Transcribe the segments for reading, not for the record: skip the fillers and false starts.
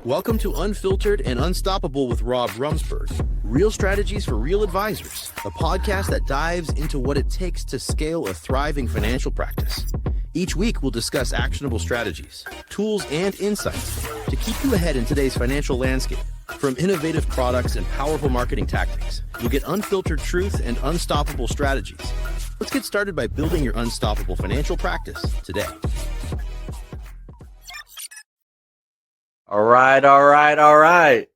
Welcome to Unfiltered and Unstoppable with Romesburg. Real strategies for real advisors, a podcast that dives into what it takes to scale a thriving financial practice. Each week, we'll discuss actionable strategies, tools, and insights to keep you ahead in today's financial landscape. From innovative products and powerful marketing tactics, you'll get unfiltered truth and unstoppable strategies. Let's get started by building your unstoppable financial practice today. All right.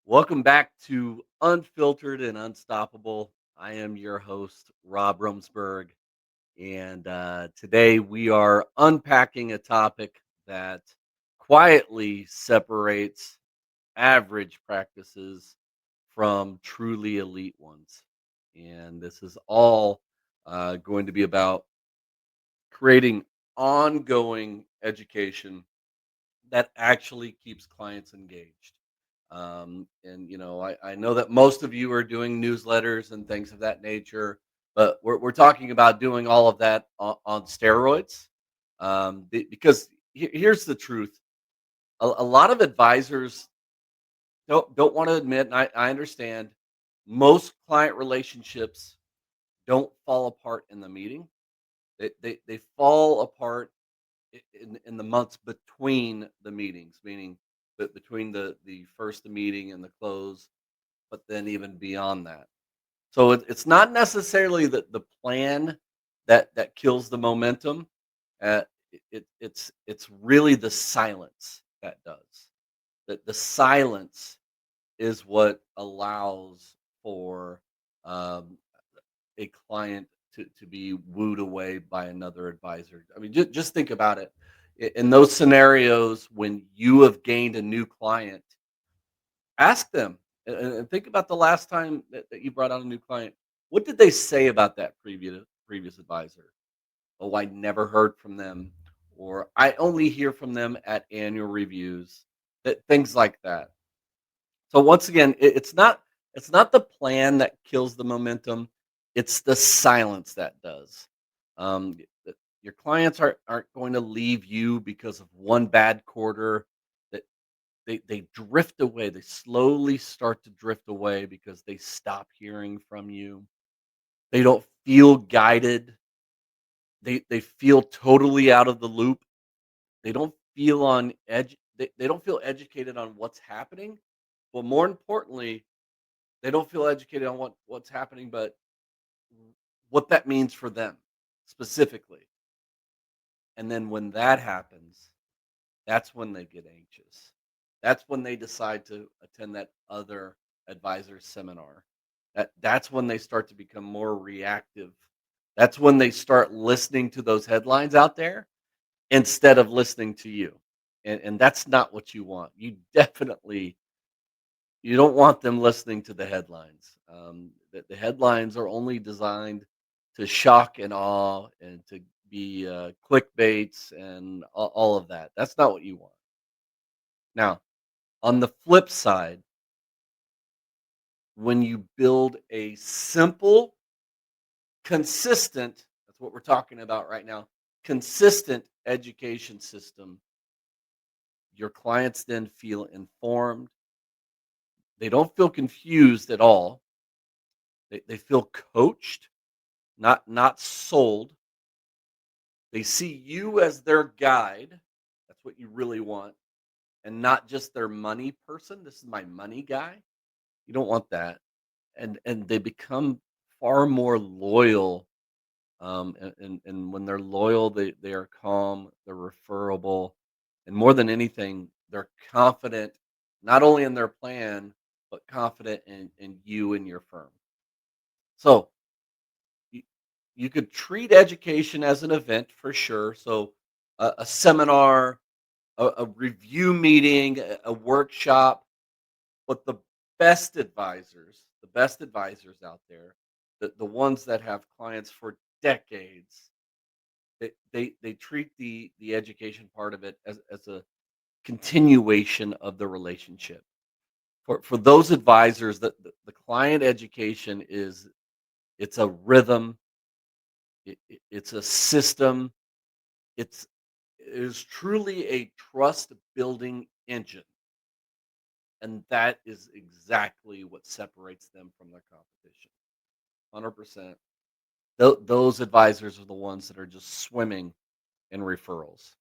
Welcome back to Unfiltered and Unstoppable. I am your host, Rob Romesburg, and today we are unpacking a topic that quietly separates average practices from truly elite ones. And this is all going to be about creating ongoing education that actually keeps clients engaged. I know that most of you are doing newsletters and things of that nature, but we're talking about doing all of that on steroids. Because here's the truth: a lot of advisors don't want to admit, and I understand, most client relationships don't fall apart in the meeting. They fall apart in the months between the meetings, meaning that between the first meeting and the close, but then even beyond that. So it's not necessarily the plan that kills the momentum. It's really the silence that does. That the silence is what allows for um, a client to be wooed away by another advisor. I mean, just think about it. In those scenarios, when you have gained a new client, ask them and think about the last time that you brought on a new client. What did they say about that previous advisor? Oh, I never heard from them, or I only hear from them at annual reviews. That things like that. So once again, it's not the plan that kills the momentum. It's the silence that does. Your clients aren't going to leave you because of one bad quarter. That they drift away. They slowly start to drift away because they stop hearing from you. They don't feel guided. They feel totally out of the loop. They don't feel on edge. They don't feel educated on what's happening. But more importantly, they don't feel educated on what's happening, but what that means for them specifically. And then when that happens, that's when they get anxious. That's when they decide to attend that other advisor seminar. That's when they start to become more reactive. That's when they start listening to those headlines out there instead of listening to you. And that's not what you want. You don't want them listening to the headlines. The headlines are only designed to shock and awe and to be clickbaits and all of that. That's not what you want. Now, on the flip side, when you build a simple, consistent, that's what we're talking about right now, consistent education system, your clients then feel informed. They don't feel confused at all. They feel coached, not sold. They see you as their guide. That's what you really want, and not just their money person. This is my money guy. You don't want that. And they become far more loyal. And when they're loyal, they are calm, they're referable, and more than anything, they're confident not only in their plan, but confident in you and your firm. So you, you could treat education as an event for sure. So a seminar, a review meeting, a workshop, but the best advisors out there, the ones that have clients for decades, they treat the education part of it as a continuation of the relationship. For those advisors, the client education it's a rhythm, it's a system, it is truly a trust building engine. And that is exactly what separates them from their competition. 100%. Those advisors are the ones that are just swimming in referrals.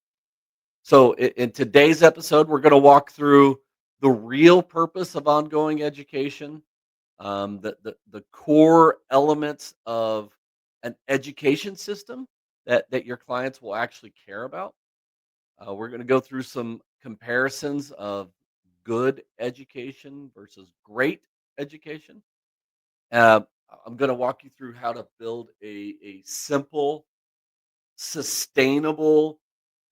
So in today's episode, we're going to walk through the real purpose of ongoing education, the core elements of an education system that your clients will actually care about. We're going to go through some comparisons of good education versus great education. Uh, I'm going to walk you through how to build a simple, sustainable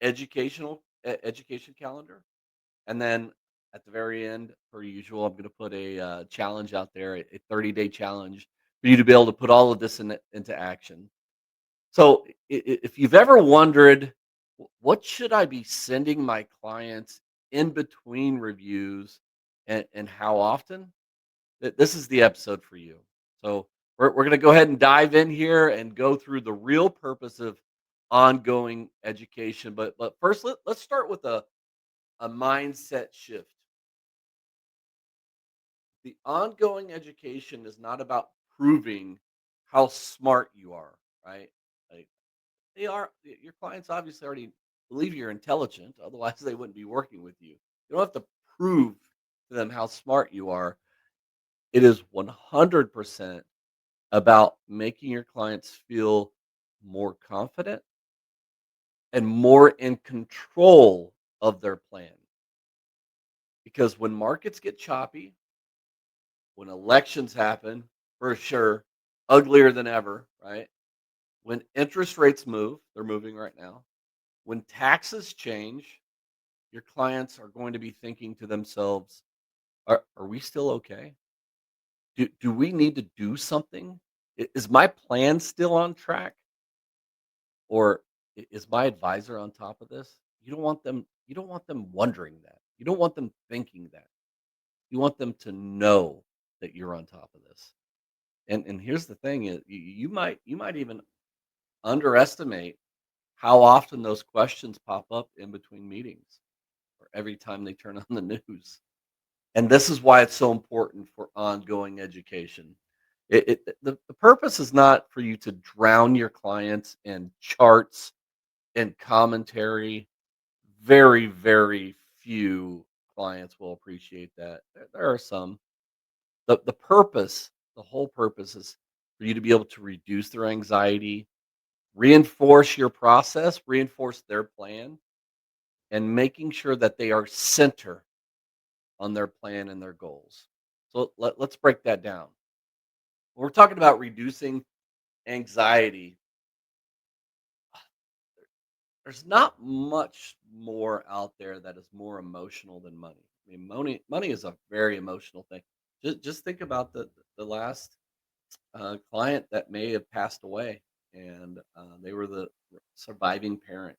education calendar. And then at the very end, per usual, I'm going to put a challenge out there, a 30-day challenge for you to be able to put all of this into action. So if you've ever wondered, what should I be sending my clients in between reviews and how often? This is the episode for you. So we're going to go ahead and dive in here and go through the real purpose of ongoing education. But first, let's start with a mindset shift. The ongoing education is not about proving how smart you are, right? Like your clients obviously already believe you're intelligent, otherwise they wouldn't be working with you. You don't have to prove to them how smart you are. It is 100% about making your clients feel more confident and more in control of their plan. Because when markets get choppy, when elections happen, for sure, uglier than ever, right? When interest rates move, they're moving right now. When taxes change, your clients are going to be thinking to themselves, are we still okay? Do we need to do something? Is my plan still on track? Or is my advisor on top of this? You don't want them wondering that. You don't want them thinking that. You want them to know that you're on top of this. And here's the thing is you might even underestimate how often those questions pop up in between meetings or every time they turn on the news. And this is why it's so important for ongoing education. The purpose is not for you to drown your clients in charts and commentary. Very, very few clients will appreciate that. There are some. The purpose, the whole purpose is for you to be able to reduce their anxiety, reinforce your process, reinforce their plan, and making sure that they are center on their plan and their goals. So let's break that down. When we're talking about reducing anxiety, there's not much more out there that is more emotional than money. I mean, money is a very emotional thing. Just think about the last client that may have passed away, and they were the surviving parent.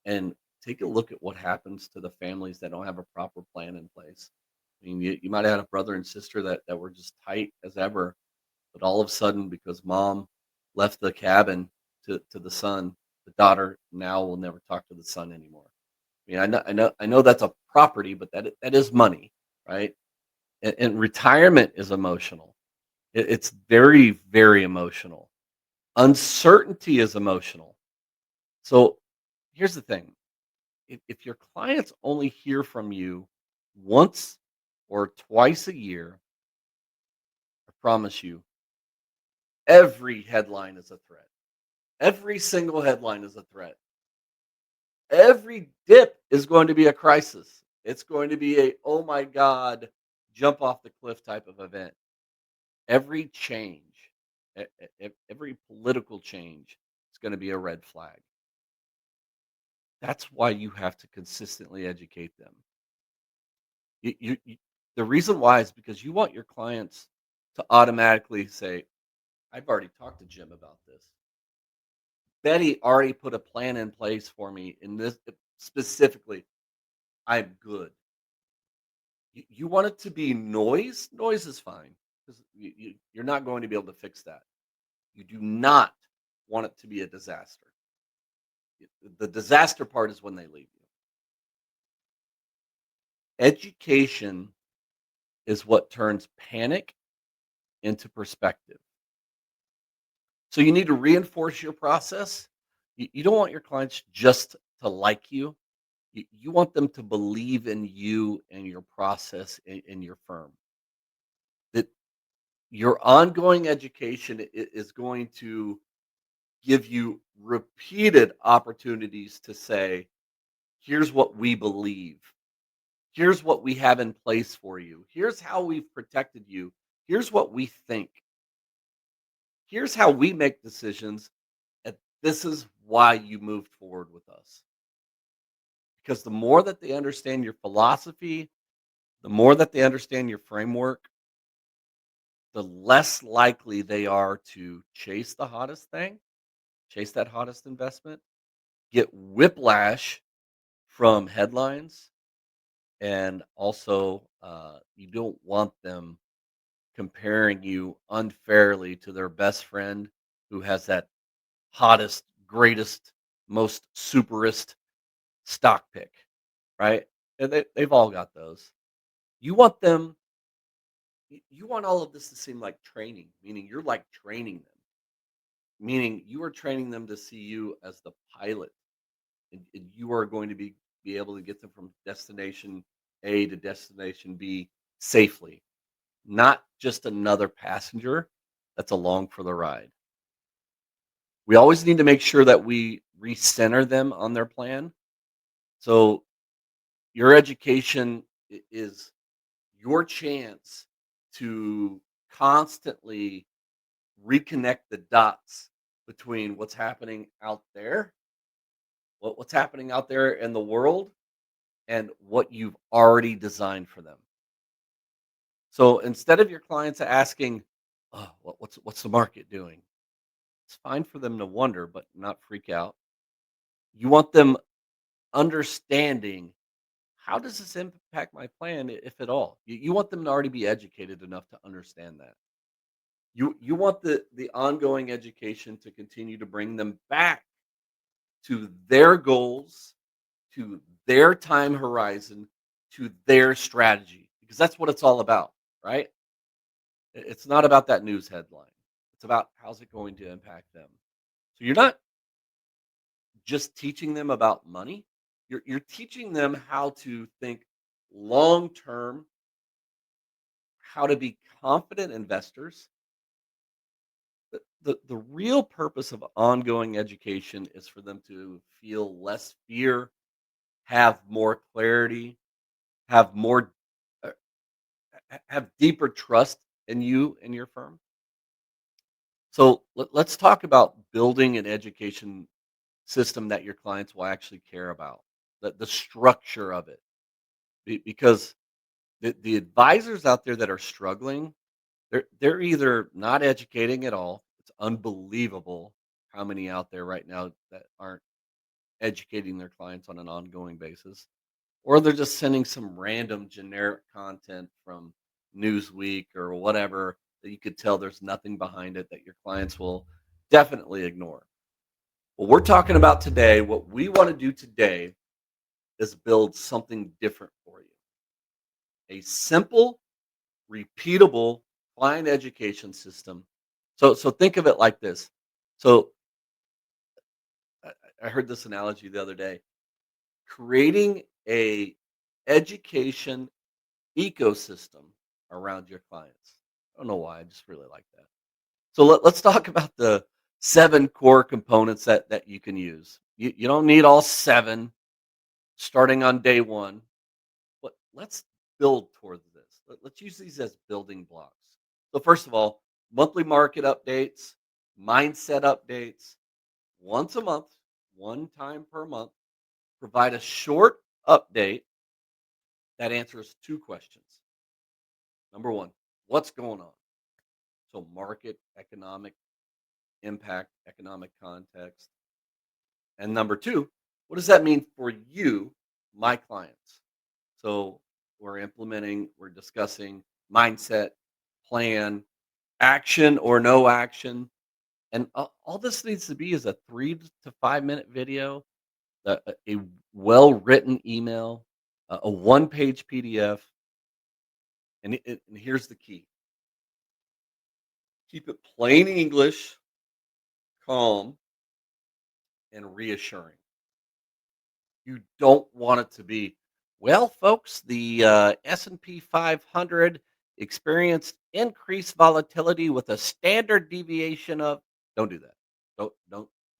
And take a look at what happens to the families that don't have a proper plan in place. I mean, you might have had a brother and sister that were just tight as ever, but all of a sudden, because mom left the cabin to the son, the daughter now will never talk to the son anymore. I mean, I know that's a property, but that is money, right? And retirement is emotional. It's very, very emotional. Uncertainty is emotional. So here's the thing: if your clients only hear from you once or twice a year, I promise you, every headline is a threat. Every single headline is a threat. Every dip is going to be a crisis. It's going to be a, oh my God, jump off the cliff type of event. Every change, every political change is going to be a red flag. That's why you have to consistently educate them. The reason why is because you want your clients to automatically say, I've already talked to Jim about this. Betty already put a plan in place for me in this specifically. I'm good. You want it to be noise? Noise is fine because you're not going to be able to fix that. You do not want it to be a disaster. The disaster part is when they leave you. Education is what turns panic into perspective. So you need to reinforce your process. You don't want your clients just to like you. You want them to believe in you and your process in your firm. That your ongoing education is going to give you repeated opportunities to say, here's what we believe. Here's what we have in place for you. Here's how we've protected you. Here's what we think. Here's how we make decisions. And this is why you moved forward with us. Because the more that they understand your philosophy, the more that they understand your framework, the less likely they are to chase the hottest thing, chase that hottest investment, get whiplash from headlines, and also you don't want them comparing you unfairly to their best friend who has that hottest, greatest, most superest stock pick, right? And they've all got those. You want them, you want all of this to seem like training, meaning you're like training them, meaning you are training them to see you as the pilot, and you are going to be able to get them from destination A to destination B safely, not just another passenger that's along for the ride. We always need to make sure that we recenter them on their plan. So your education is your chance to constantly reconnect the dots between what's happening out there, what's happening out there in the world, and what you've already designed for them. So instead of your clients asking, "Oh, what's the market doing?" It's fine for them to wonder, but not freak out. You want them understanding, how does this impact my plan, if at all? You want them to already be educated enough to understand that. You want the ongoing education to continue to bring them back to their goals, to their time horizon, to their strategy, because that's what it's all about, right? It's not about that news headline. It's about how's it going to impact them. So you're not just teaching them about money. You're teaching them how to think long term, how to be confident investors. The real purpose of ongoing education is for them to feel less fear, have more clarity, have more uh, have deeper trust in you and your firm. So let's talk about building an education system that your clients will actually care about, the structure of it. Because the advisors out there that are struggling, they're either not educating at all. It's unbelievable how many out there right now that aren't educating their clients on an ongoing basis, or they're just sending some random generic content from Newsweek or whatever that you could tell there's nothing behind it that your clients will definitely ignore. What we're talking about today, what we want to do today is build something different for you. A simple, repeatable client education system. So think of it like this. So I I heard this analogy the other day. Creating a education ecosystem around your clients. I don't know why, I just really like that. So let's talk about the 7 core components that you can use. You don't need all 7 starting on day 1, but let's build towards this. Let's use these as building blocks. So first of all, monthly market updates, mindset updates, once a month, one time per month. Provide a short update that answers 2 questions. Number 1, what's going on? So market, economic impact, economic context. And number 2, what does that mean for you, my clients? So we're discussing mindset, plan, action or no action. And all this needs to be is a 3 to 5 minute video, a well written email, a one page PDF, And here's the key: keep it plain English, calm, and reassuring. You don't want it to be, well, folks, the S&P 500 experienced increased volatility with a standard deviation of. Don't do that.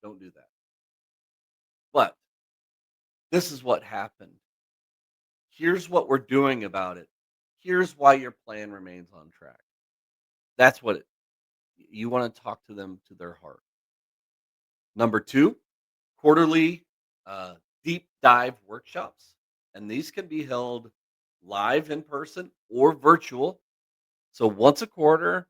Don't do that. But this is what happened. Here's what we're doing about it. Here's why your plan remains on track. That's what you want to talk to them to their heart. Number two, quarterly uh, deep dive workshops. And these can be held live in person or virtual. So once a quarter,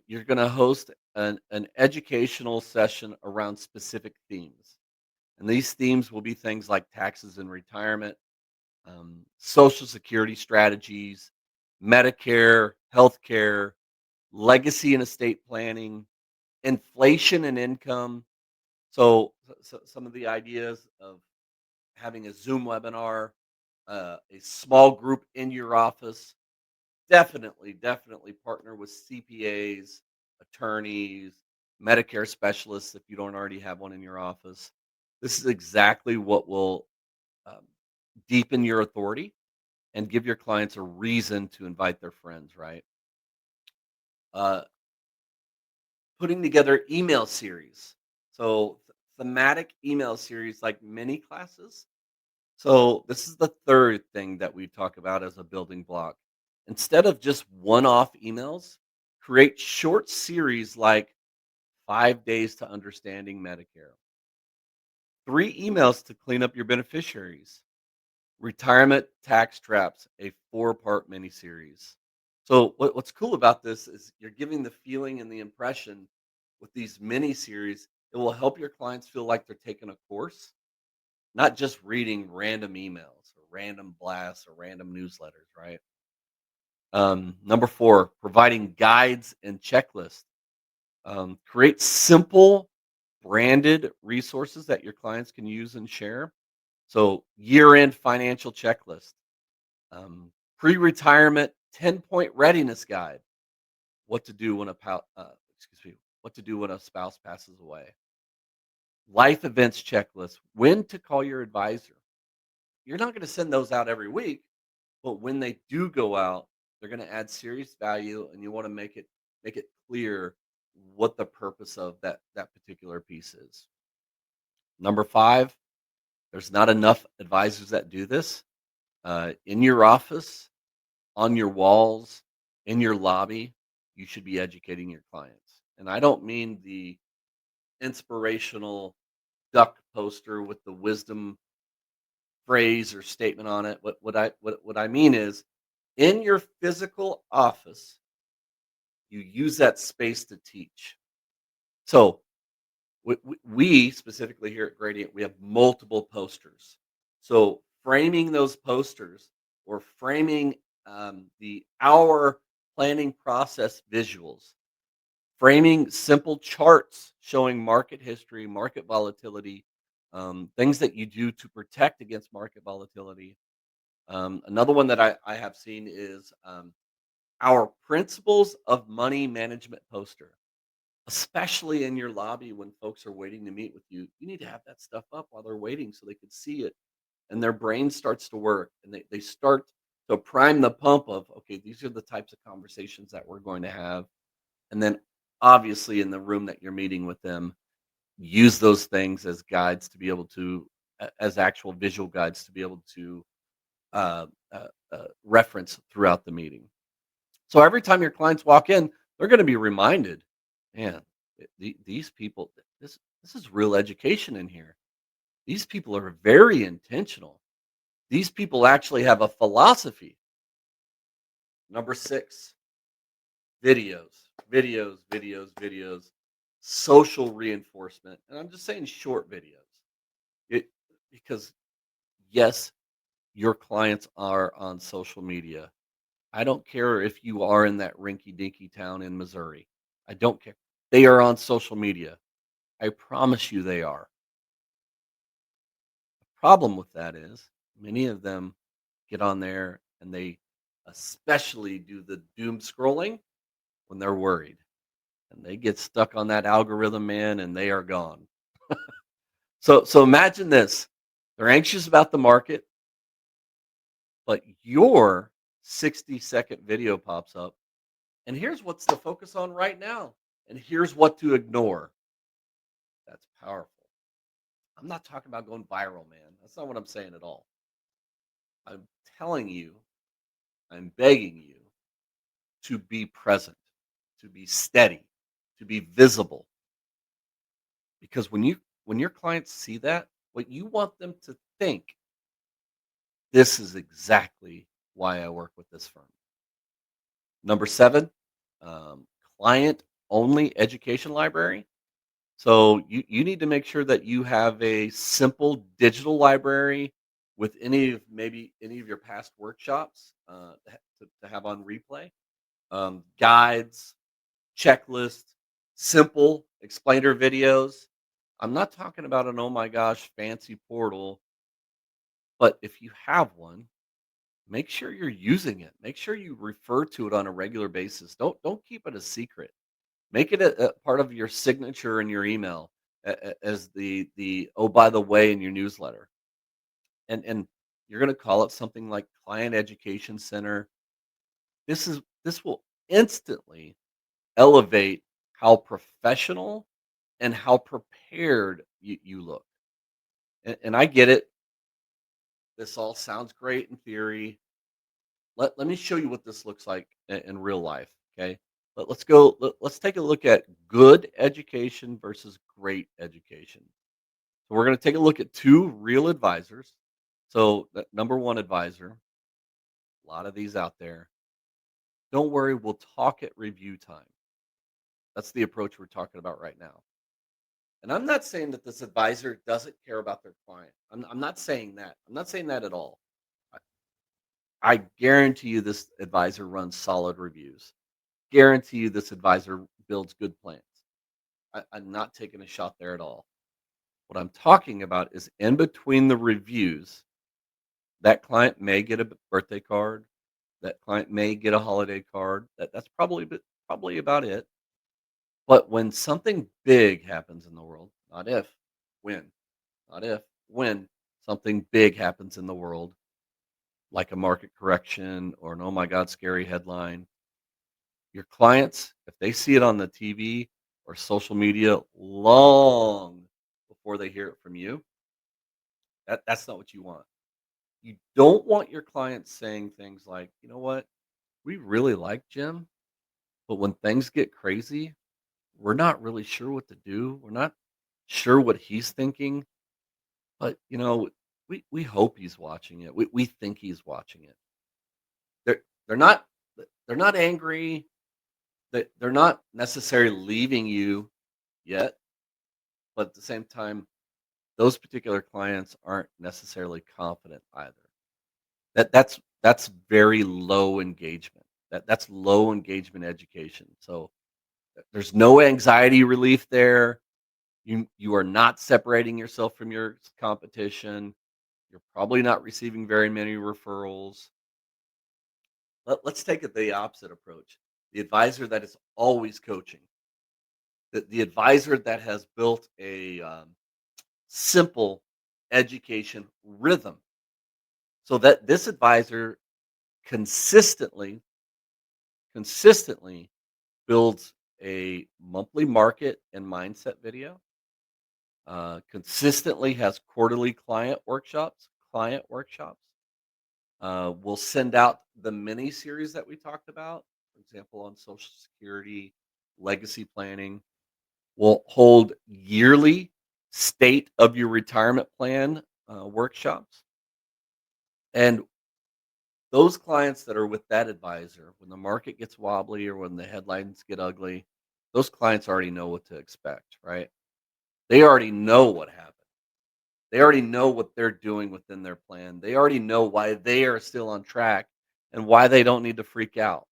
you're going to host an educational session around specific themes. And these themes will be things like taxes and retirement, Social Security strategies, Medicare, healthcare, legacy and estate planning, inflation and income. So some of the ideas of having a Zoom webinar, a small group in your office. Definitely partner with CPAs, attorneys, Medicare specialists if you don't already have one in your office. This is exactly what will um, deepen your authority and give your clients a reason to invite their friends, right? Uh, Putting together email series. So, thematic email series like mini classes. So, this is the third thing that we talk about as a building block. Instead of just one off emails, create short series like 5 days to understanding Medicare, 3 emails to clean up your beneficiaries, retirement tax traps, a 4-part mini series. So, what's cool about this is you're giving the feeling and the impression with these mini series, it will help your clients feel like they're taking a course, not just reading random emails or random blasts or random newsletters, right? Number four, providing guides and checklists. Create simple branded resources that your clients can use and share. So, year end financial checklist, pre retirement 10-point readiness guide, what to do when excuse me, what to do when a spouse passes away, life events checklist, when to call your advisor. You're not going to send those out every week, but when they do go out, they're going to add serious value, and you want to make it clear what the purpose of that particular piece is. Number five, there's not enough advisors that do this. In your office, on your walls, in your lobby, you should be educating your clients. And I don't mean the inspirational duck poster with the wisdom phrase or statement on it. What I mean is, in your physical office, you use that space to teach. So we specifically here at Gradient, we have multiple posters. So framing those posters or framing the hour planning process visuals, framing simple charts showing market history, market volatility, things that you do to protect against market volatility. Another one that I have seen is our principles of money management poster, especially in your lobby when folks are waiting to meet with you. You need to have that stuff up while they're waiting so they can see it and their brain starts to work and they start to prime the pump of, okay, these are the types of conversations that we're going to have. And then obviously in the room that you're meeting with them, use those things as guides to be able to, as actual visual guides to be able to uh, reference throughout the meeting. So every time your clients walk in, they're going to be reminded, man, these people, this is real education in here. These people are very intentional. These people actually have a philosophy. Number six, videos, social reinforcement. And I'm just saying short videos. It because yes, your clients are on social media. I don't care if you are in that rinky dinky town in Missouri. I don't care. They are on social media. I promise you they are. The problem with that is many of them get on there and they especially do the doom scrolling when they're worried. And they get stuck on that algorithm, man, and they are gone. So imagine this. They're anxious about the market, but your 60-second video pops up. And here's what's to focus on right now. And here's what to ignore. That's powerful. I'm not talking about going viral, man. That's not what I'm saying at all. I'm telling you, I'm begging you to be present, to be steady, to be visible. Because when your clients see that, what you want them to think, this is exactly why I work with this firm. Number 7, um, client only education library. So you need to make sure that you have a simple digital library with any of your past workshops to have on replay, guides, checklists, simple explainer videos. I'm not talking about an oh my gosh fancy portal, but if you have one, make sure you're using it. Make sure you refer to it on a regular basis. Don't keep it a secret. Make it a part of your signature in your email as the oh by the way in your newsletter. And you're going to call it something like Client Education Center. This will instantly elevate how professional and how prepared you look. And I get it. This all sounds great in theory. Let me show you what this looks like in real life. Okay. Let's take a look at good education versus great education. So we're going to take a look at two real advisors. So number one advisor, a lot of these out there. Don't worry, we'll talk at review time. That's the approach we're talking about right now. And I'm not saying that this advisor doesn't care about their client. I'm not saying that. I'm not saying that at all. I, I guarantee you this advisor runs solid reviews. Guarantee you this advisor builds good plans. I'm not taking a shot there at all. What I'm talking about is in between the reviews, that client may get a birthday card. That client may get a holiday card. That's probably about it. But when something big happens in the world, not if, when, not if, when something big happens in the world, like a market correction or an oh my God, scary headline, your clients, if they see it on the TV or social media long before they hear it from you, that's not what you want. You don't want your clients saying things like, you know what, we really like Jim, but when things get crazy, we're not really sure what to do. We're not sure what he's thinking, but we hope he's watching it. We think he's watching it. They're they're not they're not angry. They're not necessarily leaving you yet, but at the same time, those particular clients aren't necessarily confident either. That's very low engagement. That's low engagement education. So there's no anxiety relief there. You are not separating yourself from your competition. You're probably not receiving very many referrals. Let's take it the opposite approach. The advisor that is always coaching. The advisor that has built a simple education rhythm so that this advisor consistently consistently builds a monthly market and mindset video, consistently has quarterly client workshops. We'll send out the mini series that we talked about, for example, on Social Security, legacy planning. We'll hold yearly state of your retirement plan workshops. And those clients that are with that advisor, when the market gets wobbly or when the headlines get ugly, those clients already know what to expect, right? They already know what happened. They already know what they're doing within their plan. They already know why they are still on track and why they don't need to freak out.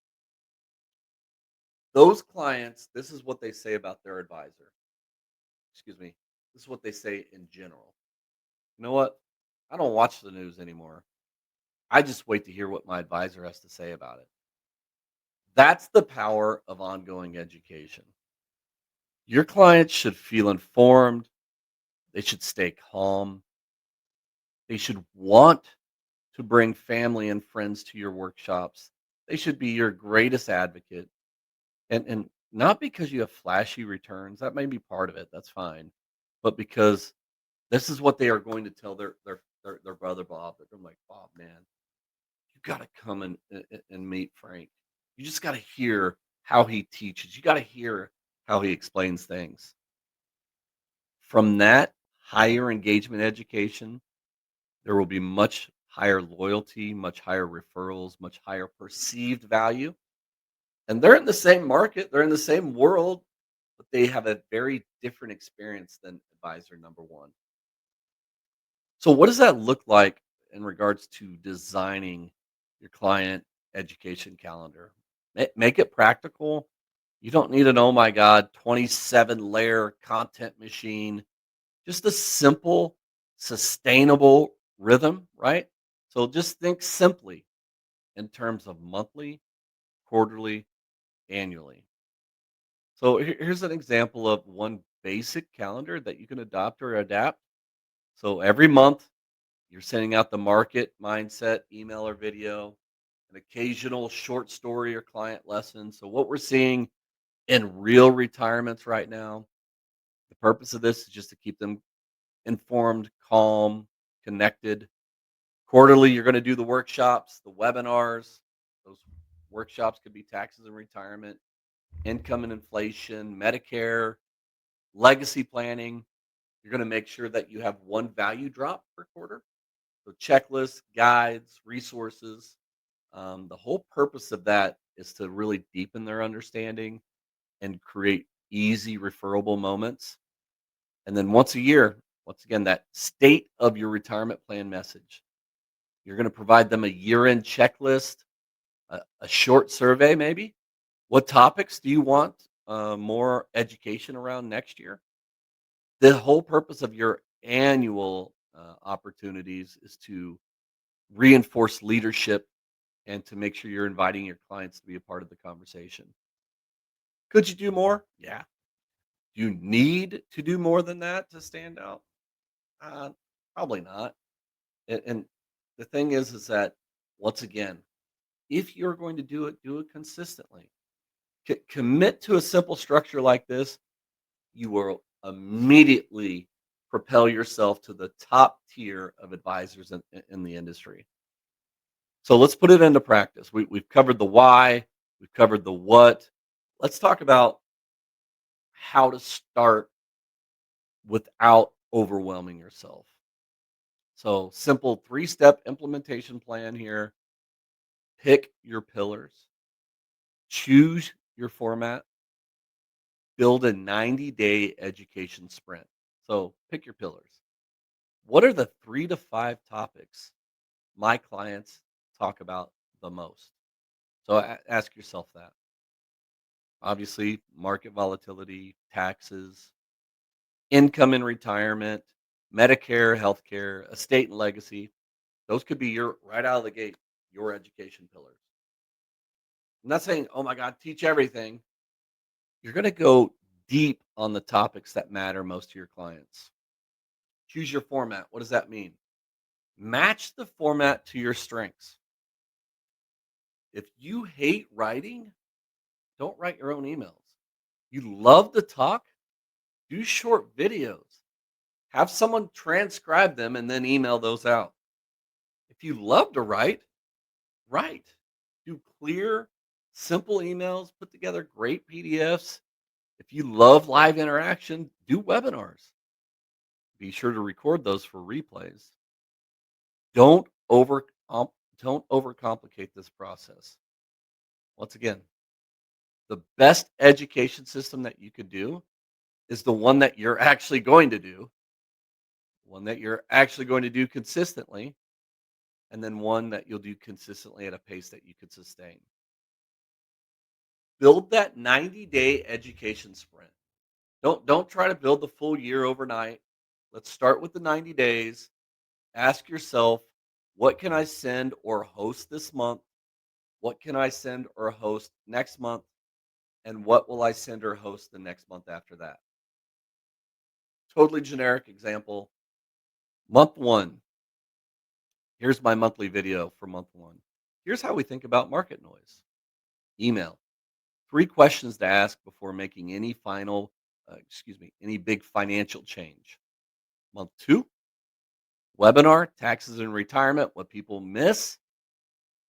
Those clients, this is what they say about their advisor. Excuse me. This is what they say in general. You know what? I don't watch the news anymore. I just wait to hear what my advisor has to say about it. That's the power of ongoing education. Your clients should feel informed, they should stay calm, they should want to bring family and friends to your workshops. They should be your greatest advocate. And not because you have flashy returns, that may be part of it, that's fine. But because this is what they are going to tell their brother Bob. They're like, Bob, man, you gotta come and meet Frank. You just gotta hear how he teaches. You gotta hear how he explains things. From that higher engagement education, there will be much higher loyalty, much higher referrals, much higher perceived value. And they're in the same market, they're in the same world, but they have a very different experience than advisor number one. So, what does that look like in regards to designing your client education calendar? Make it practical. You don't need an, oh my God, 27 layer content machine. Just a simple, sustainable rhythm, right? So, just think simply in terms of monthly, quarterly, annually. So, here's an example of one basic calendar that you can adopt or adapt. So, every month, you're sending out the market mindset email or video, an occasional short story or client lesson. So, what we're seeing in real retirements right now, the purpose of this is just to keep them informed, calm, connected. Quarterly, you're going to do the workshops, the webinars. Those workshops could be taxes and retirement, income and inflation, Medicare, legacy planning. You're going to make sure that you have one value drop per quarter. So, checklists, guides, resources. The whole purpose of that is to really deepen their understanding and create easy referable moments. And then once a year, once again, that state of your retirement plan message. You're going to provide them a year end checklist, a short survey, maybe. What topics do you want more education around next year? The whole purpose of your annual opportunities is to reinforce leadership and to make sure you're inviting your clients to be a part of the conversation. Could you do more? Yeah. Do you need to do more than that to stand out? Uh, Probably not. And the thing is that once again, if you're going to do it consistently. Commit to a simple structure like this. You will immediately propel yourself to the top tier of advisors in the industry. So let's put it into practice. We've covered the why, we've covered the what. Let's talk about how to start without overwhelming yourself. So, simple 3-step implementation plan here. Pick your pillars, choose your format, build a 90-day education sprint. So, pick your pillars. What are the 3 to 5 topics my clients talk about the most? So, ask yourself that. Obviously, market volatility, taxes, income and retirement, Medicare, healthcare, estate and legacy. Those could be your right out of the gate, your education pillars. I'm not saying, oh my God, teach everything. You're going to go deep on the topics that matter most to your clients. Choose your format. What does that mean? Match the format to your strengths. If you hate writing, don't write your own emails. You love to talk, do short videos. Have someone transcribe them and then email those out. If you love to write, write. Do clear, simple emails, put together great PDFs. If you love live interaction, do webinars. Be sure to record those for replays. Don't over don't overcomplicate this process. Once again, the best education system that you could do is the one that you're actually going to do, one that you're actually going to do consistently, and then one that you'll do consistently at a pace that you could sustain. Build that 90-day education sprint. Don't try to build the full year overnight. Let's start with the 90 days. Ask yourself, What can I send or host this month? What can I send or host next month? And what will I send or host the next month after that? Totally generic example. Month one, here's my monthly video for month one. Here's how we think about market noise. Email. Three questions to ask before making any big financial change. Month two, webinar, taxes and retirement, what people miss,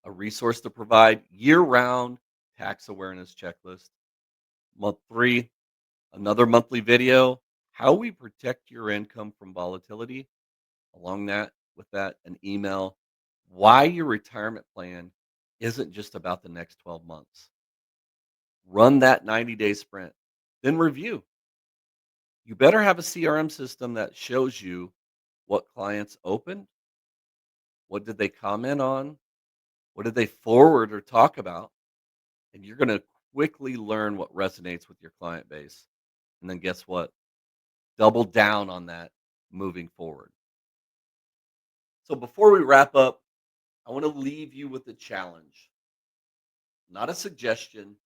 a resource to provide year round tax awareness checklist. Month three, another monthly video, how we protect your income from volatility. Along that, with that, an email, why your retirement plan isn't just about the next 12 months. Run that 90-day sprint, then review. You better have a CRM system that shows you what clients opened, what did they comment on, what did they forward or talk about, and you're going to quickly learn what resonates with your client base. And then guess what? Double down on that moving forward. So before we wrap up, I want to leave you with a challenge, not a suggestion,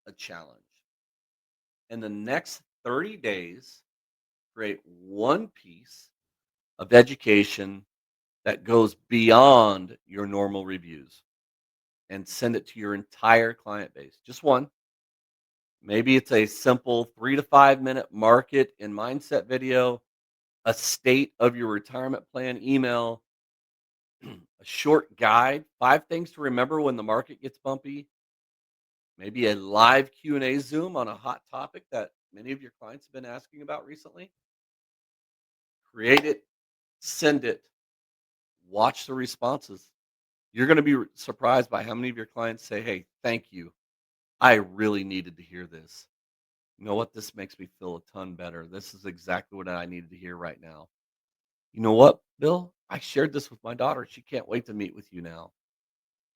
a challenge. In the next 30 days, create one piece of education that goes beyond your normal reviews and send it to your entire client base. Just one. Maybe it's a simple 3 to 5 minute market and mindset video, a state of your retirement plan email, a short guide, 5 things to remember when the market gets bumpy, maybe a live Q&A Zoom on a hot topic that many of your clients have been asking about recently. Create it, send it, watch the responses. You're going to be surprised by how many of your clients say, "Hey, thank you. I really needed to hear this. You know what? This makes me feel a ton better. This is exactly what I needed to hear right now. You know what, Bill? I shared this with my daughter. She can't wait to meet with you now."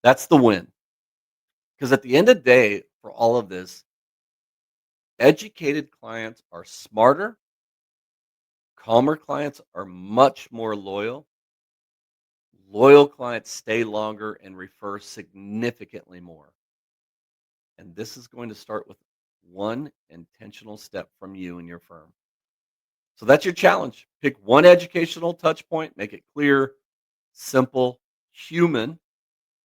That's the win. Because at the end of the day, for all of this, educated clients are smarter, calmer clients are much more loyal. Loyal clients stay longer and refer significantly more. And this is going to start with one intentional step from you and your firm. So that's your challenge. Pick one educational touch point, make it clear, simple, human,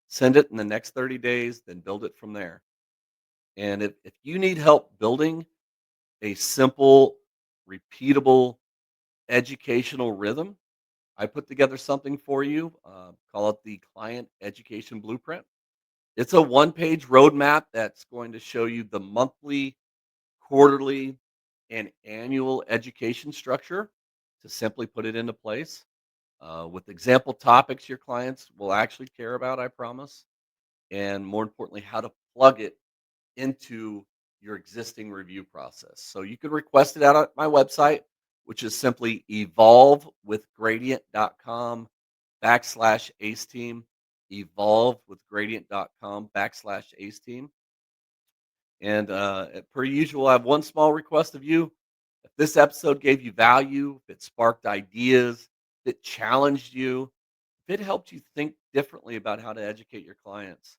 send it in the next 30 days, then build it from there. And if you need help building a simple, repeatable educational rhythm, I put together something for you. Call it the Client Education Blueprint. It's a one-page roadmap that's going to show you the monthly, quarterly, and annual education structure to simply put it into place with example topics your clients will actually care about, I promise. And more importantly, how to plug it into your existing review process. So you can request it out at my website, which is simply evolvewithgradient.com/ace team. Evolvewithgradient.com/ace team. And per usual, I have one small request of you. If this episode gave you value, if it sparked ideas, if it challenged you, if it helped you think differently about how to educate your clients,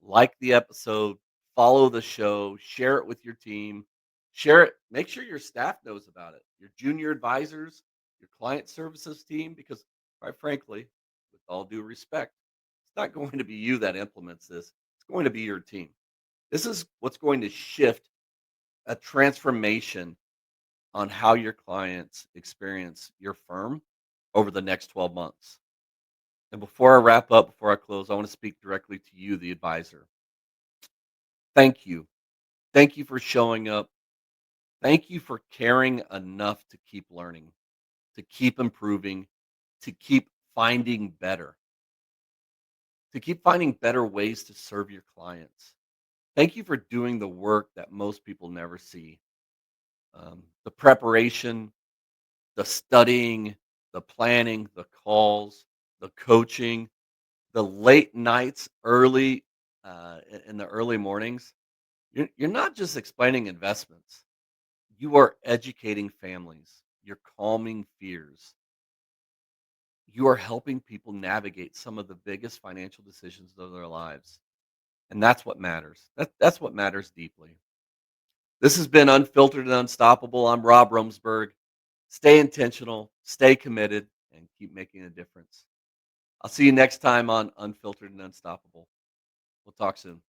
like the episode, follow the show, share it with your team, share it. Make sure your staff knows about it, your junior advisors, your client services team, because quite frankly, with all due respect, it's not going to be you that implements this. It's going to be your team. This is what's going to shift a transformation on how your clients experience your firm over the next 12 months. And before I wrap up, before I close, I want to speak directly to you, the advisor. Thank you. Thank you for showing up. Thank you for caring enough to keep learning, to keep improving, to keep finding better, to keep finding better ways to serve your clients. Thank you for doing the work that most people never see. The preparation, the studying, the planning, the calls, the coaching, the late nights, in the early mornings. You're not just explaining investments. You are educating families. You're calming fears. you are helping people navigate some of the biggest financial decisions of their lives. And that's what matters. That's what matters deeply. This has been Unfiltered and Unstoppable. I'm Rob Romesburg. Stay intentional, stay committed, and keep making a difference. I'll see you next time on Unfiltered and Unstoppable. We'll talk soon.